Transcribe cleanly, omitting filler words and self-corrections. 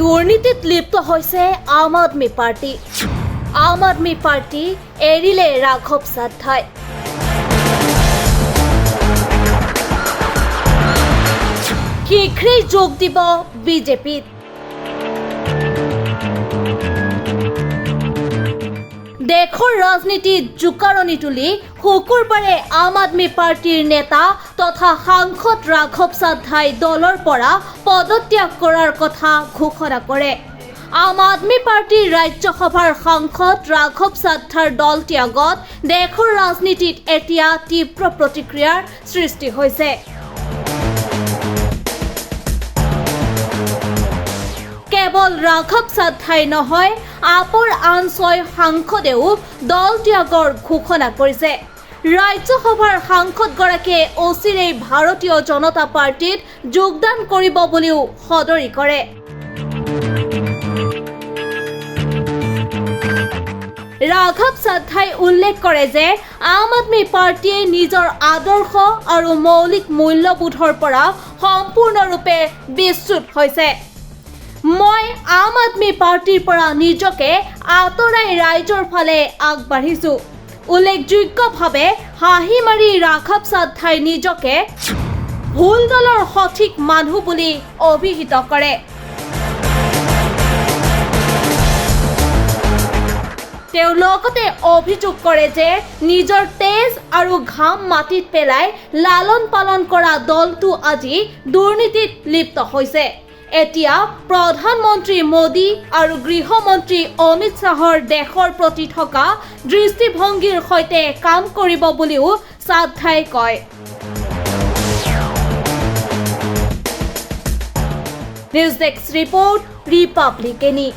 দুৰ্নীতিত লিপ্ত হৈছে আম আদমি পাৰ্টি। আম আদমি পাৰ্টি এৰিলে ৰাঘৱ সাদ্ধাই। শীঘ্ৰেই যোগ দিব বিজেপিত। দেশৰ ৰাজনীতিত জোকাৰণি তুলি শুকুৰবাৰে আম আদমি পাৰ্টিৰ নেতা তথা সাংসদ ৰাঘৱ সাদ্ধাই দলৰ পৰা পদত্যাগ কৰাৰ কথা ঘোষণা কৰে। আম আদমি পাৰ্টিৰ ৰাজ্যসভাৰ সাংসদ ৰাঘৱ সাদ্ধাৰ দল ত্যাগত দেশৰ ৰাজনীতিত এতিয়া তীব্ৰ প্ৰতিক্ৰিয়াৰ সৃষ্টি হৈছে। কেৱল ৰাঘৱ সাদ্ধাই নহয়, আপৰ আন 6 সাংসদেও দল ত্যাগৰ ঘোষণা কৰিছে। ৰাজ্যসভাৰ সাংসদগৰাকীয়ে অচিৰেই ভাৰতীয় জনতা পাৰ্টিত যোগদান কৰিব বুলিও সদৰি কৰে। ৰাঘৱ সাদ্ধাই উল্লেখ কৰে যে আম আদমি পাৰ্টিয়ে নিজৰ আদৰ্শ আৰু মৌলিক মূল্যবোধৰ পৰা সম্পূৰ্ণৰূপে বিচ্যুত হৈছে। মই আম আদমি পাৰ্টিৰ পৰা নিজকে আঁতৰাই ৰাইজৰ ফালে আগবাঢ়িছো। উল্লেখযোগ্যভাৱে হাঁহি মাৰি ৰাঘৱ সাদ্ধাই নিজকে ভুল দলৰ সঠিক মানুহ বুলি অভিহিত কৰে। তেওঁ লগতে অভিযোগ কৰে যে নিজৰ তেজ আৰু ঘাম মাটিত পেলাই লালন পালন কৰা দলটো আজি দুৰ্নীতিত লিপ্ত হৈছে। এতিয়া প্ৰধানমন্ত্ৰী মোদী আৰু গৃহমন্ত্ৰী অমিত শ্বাহৰ দেশৰ প্ৰতি থকা দৃষ্টিভংগীৰ সৈতে কাম কৰিব বুলিও সাদ্ধাই কয়। News desk report, ৰিপাব্লিকেনি।